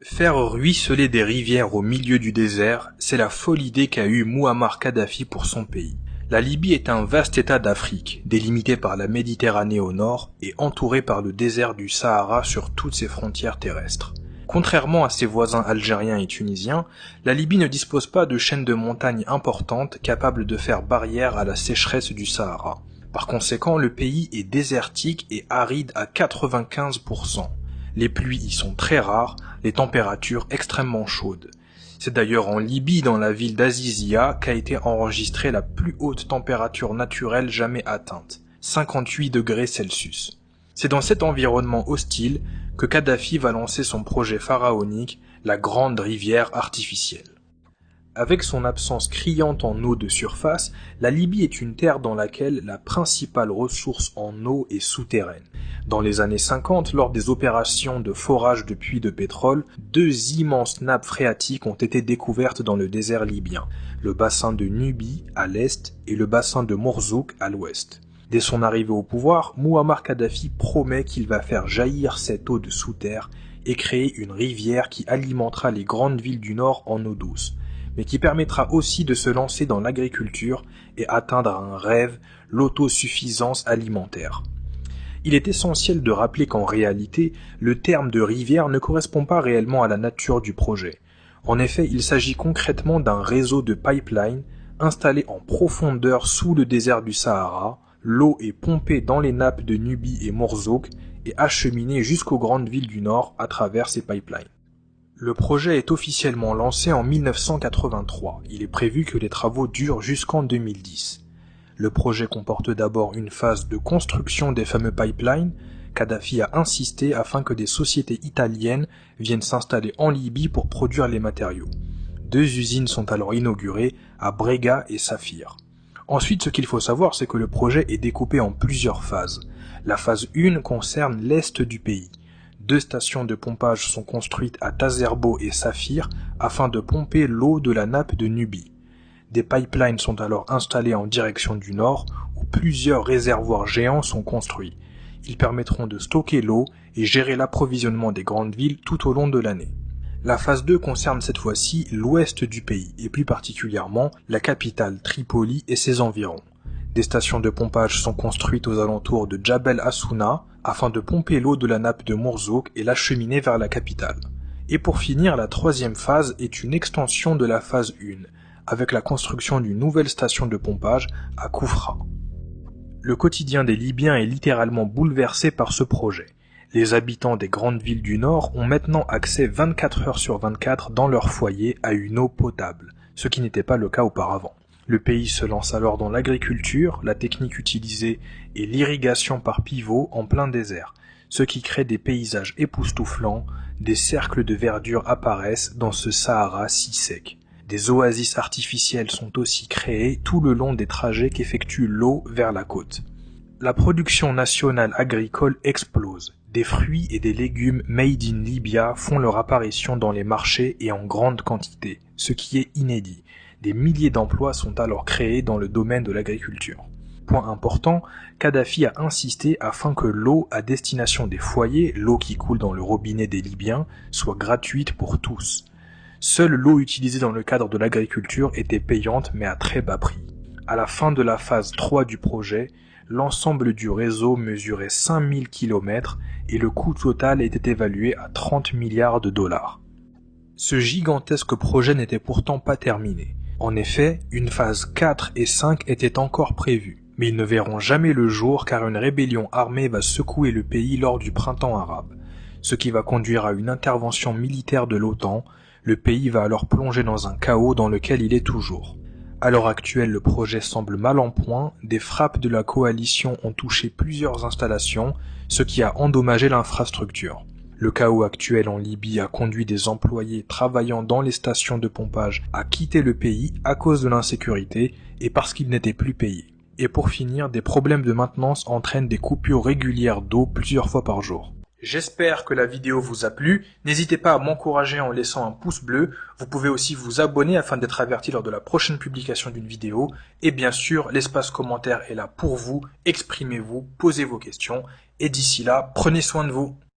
Faire ruisseler des rivières au milieu du désert, c'est la folle idée qu'a eue Mouammar Kadhafi pour son pays. La Libye est un vaste état d'Afrique, délimité par la Méditerranée au nord et entouré par le désert du Sahara sur toutes ses frontières terrestres. Contrairement à ses voisins algériens et tunisiens, la Libye ne dispose pas de chaînes de montagnes importantes capables de faire barrière à la sécheresse du Sahara. Par conséquent, le pays est désertique et aride à 95%. Les pluies y sont très rares, les températures extrêmement chaudes. C'est d'ailleurs en Libye, dans la ville d'Azizia, qu'a été enregistrée la plus haute température naturelle jamais atteinte, 58 degrés Celsius. C'est dans cet environnement hostile que Kadhafi va lancer son projet pharaonique, la Grande Rivière Artificielle. Avec son absence criante en eau de surface, la Libye est une terre dans laquelle la principale ressource en eau est souterraine. Dans les années 50, lors des opérations de forage de puits de pétrole, deux immenses nappes phréatiques ont été découvertes dans le désert libyen, le bassin de Nubie à l'est et le bassin de Mourzouk à l'ouest. Dès son arrivée au pouvoir, Mouammar Kadhafi promet qu'il va faire jaillir cette eau de sous terre et créer une rivière qui alimentera les grandes villes du nord en eau douce, mais qui permettra aussi de se lancer dans l'agriculture et atteindre un rêve, l'autosuffisance alimentaire. Il est essentiel de rappeler qu'en réalité, le terme de rivière ne correspond pas réellement à la nature du projet. En effet, il s'agit concrètement d'un réseau de pipelines installé en profondeur sous le désert du Sahara. L'eau est pompée dans les nappes de Nubie et Mourzouk et acheminée jusqu'aux grandes villes du nord à travers ces pipelines. Le projet est officiellement lancé en 1983. Il est prévu que les travaux durent jusqu'en 2010. Le projet comporte d'abord une phase de construction des fameux pipelines. Kadhafi a insisté afin que des sociétés italiennes viennent s'installer en Libye pour produire les matériaux. Deux usines sont alors inaugurées à Brega et Safir. Ensuite, ce qu'il faut savoir, c'est que le projet est découpé en plusieurs phases. La phase 1 concerne l'est du pays. Deux stations de pompage sont construites à Tazerbo et Safir afin de pomper l'eau de la nappe de Nubie. Des pipelines sont alors installés en direction du nord où plusieurs réservoirs géants sont construits. Ils permettront de stocker l'eau et gérer l'approvisionnement des grandes villes tout au long de l'année. La phase 2 concerne cette fois-ci l'ouest du pays et plus particulièrement la capitale Tripoli et ses environs. Des stations de pompage sont construites aux alentours de Djabel Assouna afin de pomper l'eau de la nappe de Mourzouk et l'acheminer vers la capitale. Et pour finir, la troisième phase est une extension de la phase 1, avec la construction d'une nouvelle station de pompage à Koufra. Le quotidien des Libyens est littéralement bouleversé par ce projet. Les habitants des grandes villes du Nord ont maintenant accès 24 heures sur 24 dans leur foyer à une eau potable, ce qui n'était pas le cas auparavant. Le pays se lance alors dans l'agriculture, la technique utilisée est l'irrigation par pivot en plein désert, ce qui crée des paysages époustouflants, des cercles de verdure apparaissent dans ce Sahara si sec. Des oasis artificielles sont aussi créées tout le long des trajets qu'effectue l'eau vers la côte. La production nationale agricole explose. Des fruits et des légumes made in Libya font leur apparition dans les marchés et en grande quantité, ce qui est inédit. Des milliers d'emplois sont alors créés dans le domaine de l'agriculture. Point important, Kadhafi a insisté afin que l'eau à destination des foyers, l'eau qui coule dans le robinet des Libyens, soit gratuite pour tous. Seule l'eau utilisée dans le cadre de l'agriculture était payante mais à très bas prix. À la fin de la phase 3 du projet, l'ensemble du réseau mesurait 5000 km et le coût total était évalué à 30 milliards de dollars. Ce gigantesque projet n'était pourtant pas terminé. En effet, une phase 4 et 5 étaient encore prévues, mais ils ne verront jamais le jour car une rébellion armée va secouer le pays lors du printemps arabe, ce qui va conduire à une intervention militaire de l'OTAN. Le pays va alors plonger dans un chaos dans lequel il est toujours. À l'heure actuelle, le projet semble mal en point, des frappes de la coalition ont touché plusieurs installations, ce qui a endommagé l'infrastructure. Le chaos actuel en Libye a conduit des employés travaillant dans les stations de pompage à quitter le pays à cause de l'insécurité et parce qu'ils n'étaient plus payés. Et pour finir, des problèmes de maintenance entraînent des coupures régulières d'eau plusieurs fois par jour. J'espère que la vidéo vous a plu. N'hésitez pas à m'encourager en laissant un pouce bleu. Vous pouvez aussi vous abonner afin d'être averti lors de la prochaine publication d'une vidéo. Et bien sûr, l'espace commentaire est là pour vous. Exprimez-vous, posez vos questions. Et d'ici là, prenez soin de vous.